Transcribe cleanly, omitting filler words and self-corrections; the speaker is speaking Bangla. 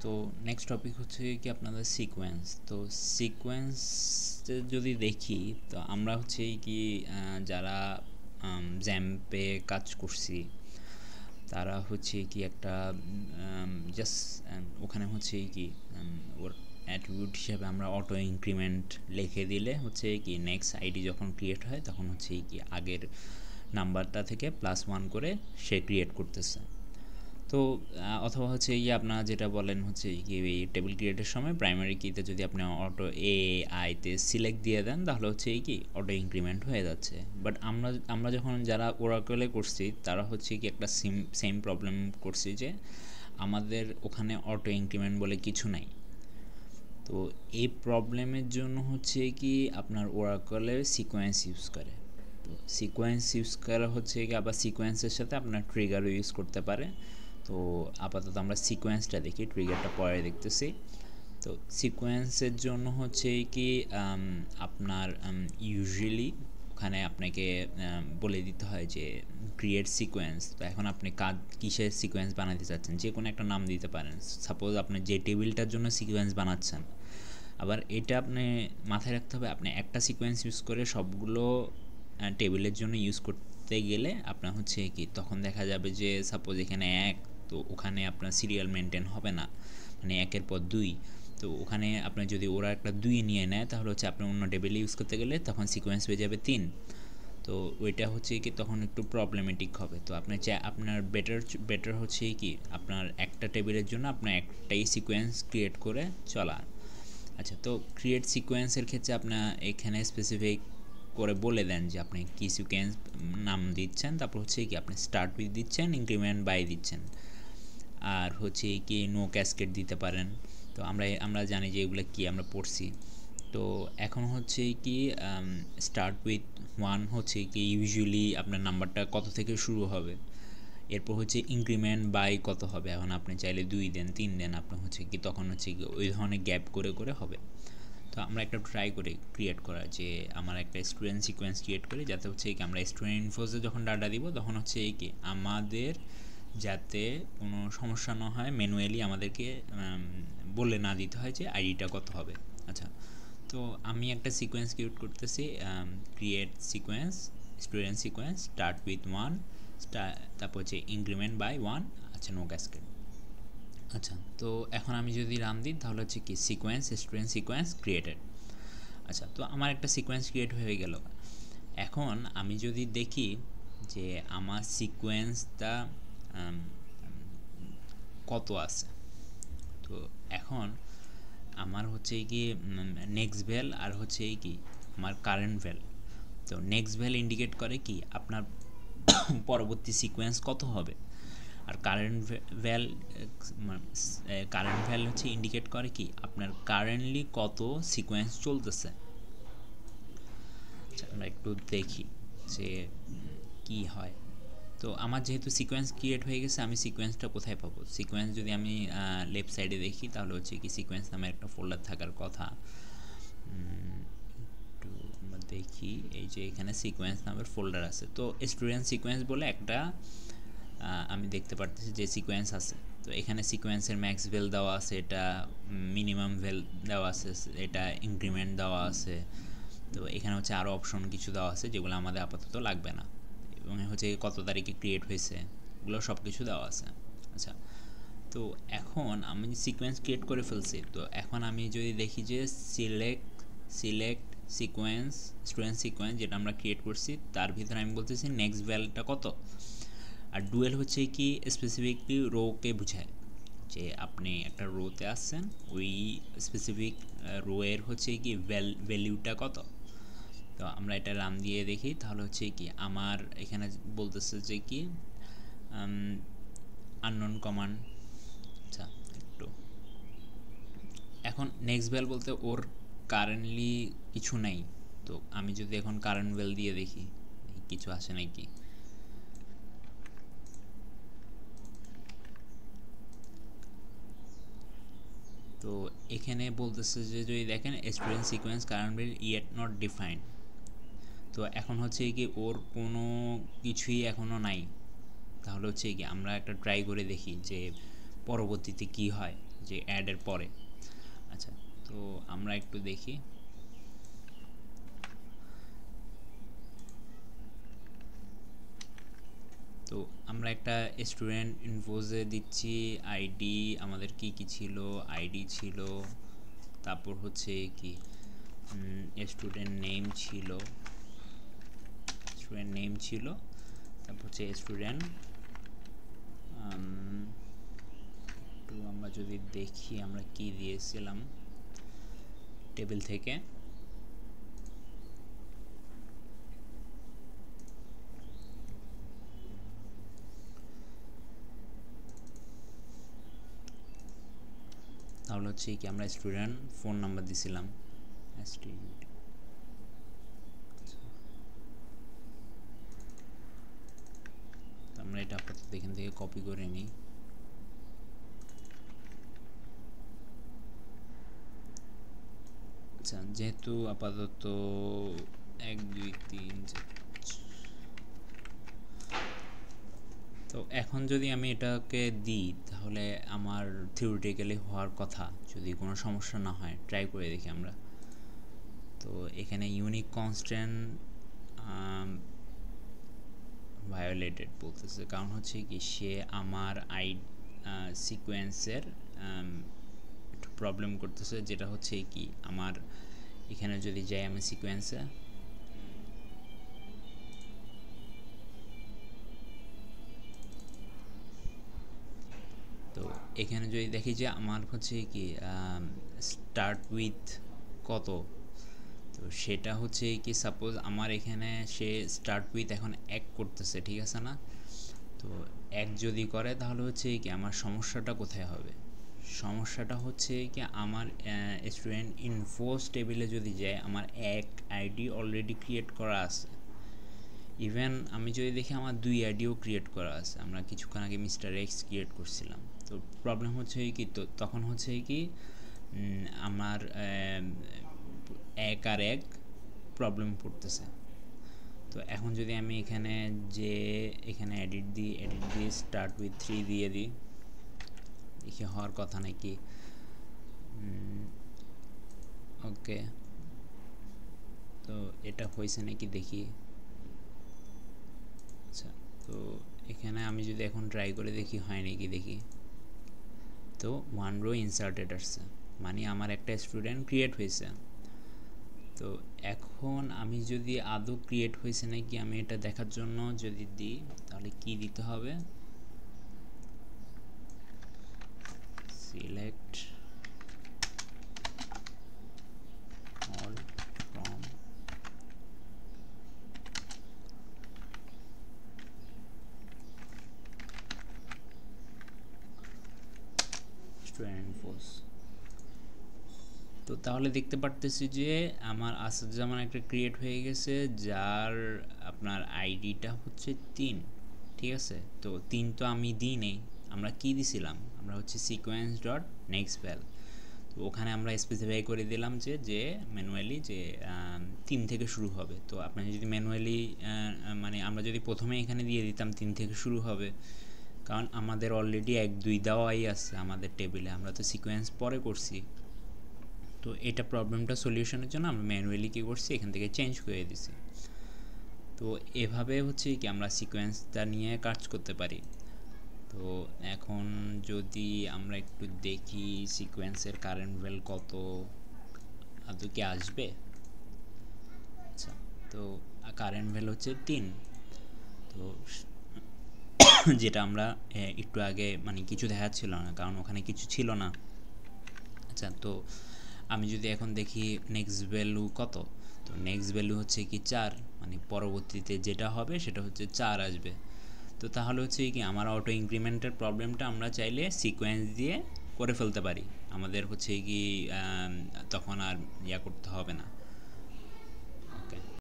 তো নেক্সট টপিক হচ্ছে কি আপনাদের সিকোয়েন্স। তো সিকোয়েন্স যদি দেখি, তো আমরা হচ্ছে কি যারা জ্যাম্পে কাজ করছি তারা হচ্ছে কি একটা জাস্ট ওখানে হচ্ছে কি ওর অ্যাট্রিবিউট হিসাবে আমরা অটো ইনক্রিমেন্ট লিখে দিলে হচ্ছে কি নেক্সট আইডি যখন ক্রিয়েট হয় তখন হচ্ছে কি আগের নাম্বারটা থেকে +1 করে সে ক্রিয়েট করতেছে। তো অথবা হচ্ছে আপনারা যেটা বলেন হচ্ছে কি এই টেবিল ক্রিয়েটের সময় প্রাইমারি কিতে যদি আপনি অটো আইতে সিলেক্ট দিয়ে দেন তাহলে হচ্ছে কি অটো ইনক্রিমেন্ট হয়ে যাচ্ছে। বাট আমরা যখন যারা ওরাকলে করছি তারা হচ্ছে কি একটা সেম প্রবলেম করছি যে আমাদের ওখানে অটো ইনক্রিমেন্ট বলে কিছু নাই। তো এই প্রবলেমের জন্য হচ্ছে কি আপনার ওরাকলে সিকোয়েন্স ইউজ করে। তো সিকোয়েন্স ইউজ করা হচ্ছে কি আবার সিকোয়েন্সের সাথে আপনার ট্রিগারও ইউজ করতে পারে। তো আপাতত আমরা সিকোয়েন্সটা দেখি, ট্রিগারটা পরে দেখতেছি। তো সিকোয়েন্সের জন্য হচ্ছে কি আপনার ইউজুয়ালি ওখানে আপনাকে বলে দিতে হয় যে ক্রিয়েট সিকোয়েন্স। তো এখন আপনি কিসের সিকোয়েন্স বানাতে চাচ্ছেন, যে কোনো একটা নাম দিতে পারেন। সাপোজ আপনি যে টেবিলটার জন্য সিকোয়েন্স বানাচ্ছেন, আবার এটা আপনি মাথায় রাখতে হবে আপনি একটা সিকোয়েন্স ইউজ করে সবগুলো টেবিলের জন্য ইউজ করতে গেলে আপনার হচ্ছে কি তখন দেখা যাবে যে সাপোজ এখানে 1, তো ওখানে আপনার সিরিয়াল মেনটেন হবে না, মানে 1-এর পর 2। তো ওখানে আপনার যদি ওরা একটা 2 নিয়ে নেয় তাহলে হচ্ছে আপনি অন্য টেবিলে ইউজ করতে গেলে তখন সিকোয়েন্স হয়ে যাবে 3। তো ওইটা হচ্ছে কি তখন একটু প্রবলেমেটিক হবে। তো আপনার বেটার হচ্ছে কি আপনার একটা টেবিলের জন্য আপনার একটাই সিকোয়েন্স ক্রিয়েট করে চলা। আচ্ছা, তো ক্রিয়েট সিকোয়েন্সের ক্ষেত্রে আপনার এখানে স্পেসিফিক করে বলে দেন যে আপনি কি সিকোয়েন্স নাম দিচ্ছেন, তারপর হচ্ছে কি আপনি স্টার্ট উইথ দিচ্ছেন, ইনক্রিমেন্ট বাই দিচ্ছেন, আর হচ্ছে কি নো ক্যাসকেড দিতে পারেন। তো আমরা জানি যে এগুলো কি আমরা পড়ছি। তো এখন হচ্ছে কি স্টার্ট উইথ 1 হচ্ছে কি ইউজুয়ালি আপনার নাম্বারটা কত থেকে শুরু হবে, এরপর হচ্ছে ইনক্রিমেন্ট বাই কত হবে। এখন আপনি চাইলে 2 দেন, 3 দেন, আপনার হচ্ছে কি তখন হচ্ছে কি ওই ধরনের গ্যাপ করে করে হবে। তো আমরা একটা ট্রাই করি ক্রিয়েট করা, যে আমার একটা স্টুডেন্ট সিকোয়েন্স ক্রিয়েট করি যাতে হচ্ছে কি আমরা স্টুডেন্ট ইনফোসে যখন ডাটা দিব তখন হচ্ছে কি আমাদের যাতে কোনো সমস্যা না হয়, ম্যানুয়ালি আমাদেরকে বলে না দিতে হয় যে আইডিটা কত হবে। আচ্ছা, তো আমি একটা সিকোয়েন্স ক্রিয়েট করতেছি, create sequence student sequence start with 1, তারপর হচ্ছে ইনক্রিমেন্ট বাই 1, আচ্ছা নো ক্যাসকেড। আচ্ছা, তো এখন আমি যদি রান দিই তাহলে হচ্ছে কি সিকোয়েন্স স্টুডেন্ট সিকোয়েন্স ক্রিয়েটেড। আচ্ছা, তো আমার একটা সিকোয়েন্স ক্রিয়েট হয়ে গেল। এখন আমি যদি দেখি যে আমার সিকোয়েন্সটা কত আছে, তো এখন আমার হচ্ছে কি নেক্সট ভ্যাল আর হচ্ছে কি আমার কারেন্ট ভ্যাল। তো নেক্সট ভ্যাল ইন্ডিকেট করে কি আপনার পরবর্তী সিকোয়েন্স কত হবে, আর কারেন্ট ভ্যাল হচ্ছে ইন্ডিকেট করে কি আপনার কারেন্টলি কত সিকোয়েন্স চলতেছে। আচ্ছা, আমরা একটু দেখি যে কি হয়। তো আমার যেহেতু সিকোয়েন্স ক্রিয়েট হয়ে গেছে, আমি সিকোয়েন্সটা কোথায় পাবো? সিকোয়েন্স যদি আমি লেফট সাইডে দেখি তাহলে হচ্ছে কি সিকোয়েন্স নামে একটা ফোল্ডার থাকার কথা। একটু আমরা দেখি, এই যে এখানে সিকোয়েন্স নামের ফোল্ডার আছে। তো স্টুডেন্ট সিকোয়েন্স বলে একটা আমি দেখতে পারতেছি যে সিকোয়েন্স আছে। তো এখানে সিকোয়েন্সের ম্যাক্স ভ্যাল দেওয়া আছে, এটা মিনিমাম ভ্যাল দেওয়া আছে, এটা ইনক্রিমেন্ট দেওয়া আছে। তো এখানে হচ্ছে আরও অপশন কিছু দেওয়া আছে যেগুলো আমাদের আপাতত লাগবে না, এবং হচ্ছে কত তারিখে ক্রিয়েট হয়েছে এগুলো সব কিছু দেওয়া আছে। আচ্ছা, তো এখন আমি সিকোয়েন্স ক্রিয়েট করে ফেলছি। তো এখন আমি যদি দেখি যে সিলেক্ট সিকোয়েন্স স্টুডেন্ট সিকোয়েন্স যেটা আমরা ক্রিয়েট করছি তার ভিতরে আমি বলতেছি নেক্সট ভ্যালটা কত। আর ডুয়েল হচ্ছে কি স্পেসিফিকলি রোকে বোঝায়, যে আপনি একটা রোতে আসছেন, ওই স্পেসিফিক রোয়ের হচ্ছে কি ভ্যালিউটা কত। তো আমরা এটা রান দিয়ে দেখি তাহলে হচ্ছে কি আমার এখানে বলতেছে যে কি আননোন কমান্ড। আচ্ছা, একটু এখন নেক্সট ভ্যাল বলতে ওর কারেন্টলি কিছু নাই। তো আমি যদি এখন কারেন্ট ভ্যাল দিয়ে দেখি কিছু আসে নাকি। তো এখানে বলতেছে যে যদি দেখেন student sequence current val yet not defined. তো এখন হচ্ছে কি ওর কোনো কিছুই এখনও নাই। তাহলে হচ্ছে কি আমরা একটা ট্রাই করে দেখি যে পরবর্তীতে কি হয়। যে অ্যাডের পরে। আচ্ছা, তো আমরা একটু দেখি। তো আমরা একটা স্টুডেন্ট ইনফোজে দিচ্ছি আইডি, আমাদের কি কি ছিল, আইডি ছিল, তারপর হচ্ছে কি স্টুডেন্ট নেম ছিল, তারপর হচ্ছে স্টুডেন্ট। একটু আমরা যদি দেখি আমরা কি দিয়েছিলাম টেবিল থেকে। তাহলে হচ্ছে কি আমরা স্টুডেন্ট ফোন নাম্বার দিছিলাম আমরা এটা আপাতত এখান থেকে কপি করে নিই। আচ্ছা, যেহেতু আপাতত 1 2 3 তো এখন যদি আমি এটাকে দিই তাহলে আমার থিওরিটিক্যালি হওয়ার কথা, যদি কোনো সমস্যা না হয় ট্রাই করে দেখি আমরা। তো এখানে ইউনিক কনস্ট্যান্ট ভায়োলেটেড বলতেছে, কারণ হচ্ছে কি সে আমার সিকোয়েন্সের একটু প্রবলেম করতেছে, যেটা হচ্ছে কি আমার এখানে যদি যাই আমি সিকোয়েন্সে, তো এখানে যদি দেখি যে আমার হচ্ছে কি স্টার্ট উইথ কত, তো সেটা হচ্ছে কি সাপোজ আমার এখানে সে স্টার্ট উইথ এখন 1 করতেছে, ঠিক আছে না? তো 1 যদি করে তাহলে হচ্ছে কি আমার সমস্যাটা কোথায় হবে? সমস্যাটা হচ্ছে কি আমার স্টুডেন্ট ইনফোস টেবিলে যদি যায় আমার 1 আইডি অলরেডি ক্রিয়েট করা আছে। ইভেন আমি যদি দেখি আমার 2 আইডিও ক্রিয়েট করা আছে, আমরা কিছুক্ষণ আগে মিস্টার এক্স ক্রিয়েট করছিলাম। তো প্রবলেম হচ্ছে কি, তো তখন হচ্ছে কি আমার 1 আর 1 প্রবলেম পড়তেছে। তো এখন যদি আমি এখানে যে এখানে এডিট দিয়ে স্টার্ট উইথ 3 দিয়ে দিই, দেখি হওয়ার কথা নাকি। ওকে, তো এটা হয়েছে নাকি দেখি। আচ্ছা, তো এখানে আমি যদি এখন ট্রাই করে দেখি হয় নাকি দেখি। তো 1 রো ইনসার্টেড আসছে, মানে আমার একটা স্টুডেন্ট ক্রিয়েট হয়েছে। তো এখন আমি যদি আদৌ ক্রিয়েট হয়েছে নাকি আমি এটা দেখার জন্য যদি দিই, তাহলে কি দিতে হবে, সিলেক্ট অল ফ্রম স্টুডেন্ট ইনফোস। তো তাহলে দেখতে পারতেছি যে আমার আসাদুজ্জামান একটা ক্রিয়েট হয়ে গেছে, যার আপনার আইডিটা হচ্ছে 3, ঠিক আছে? তো 3 তো আমি দিই নেই, আমরা কি দিছিলাম, আমরা হচ্ছে সিকোয়েন্স ডট নেক্সট ভ্যাল। তো ওখানে আমরা স্পেসিফাই করে দিলাম যে ম্যানুয়ালি যে 3 থেকে শুরু হবে। তো আপনি যদি ম্যানুয়ালি মানে আমরা যদি প্রথমে এখানে দিয়ে দিতাম 3 থেকে শুরু হবে, কারণ আমাদের অলরেডি 1 2 দেওয়াই আছে আমাদের টেবিলে, আমরা তো সিকোয়েন্স পরে করছি। তো এটা প্রবলেমটা সলিউশনের জন্য আমরা ম্যানুয়ালি কী করছি, এখান থেকে চেঞ্জ করে দিছি। তো এভাবে হচ্ছে কি আমরা সিকোয়েন্সটা নিয়ে কাজ করতে পারি। তো এখন যদি আমরা একটু দেখি সিকোয়েন্সের কারেন্ট ভ্যাল কত, আদৌ কি আসবে। আচ্ছা, তো কারেন্ট ভ্যাল হচ্ছে 3। তো যেটা আমরা একটু আগে মানে কিছু দেখাচ্ছিল না, কারণ ওখানে কিছু ছিল না। আচ্ছা, তো আমি যদি এখন দেখি নেক্সট ভ্যালু কত, তো নেক্সট ভ্যালু হচ্ছে কি 4, মানে পরবর্তীতে যেটা হবে সেটা হচ্ছে 4 আসবে। তো তাহলে হচ্ছে কি আমার অটো ইনক্রিমেন্টের প্রবলেমটা আমরা চাইলে সিকোয়েন্স দিয়ে করে ফেলতে পারি, আমাদের হচ্ছে কি তখন আর করতে হবে না।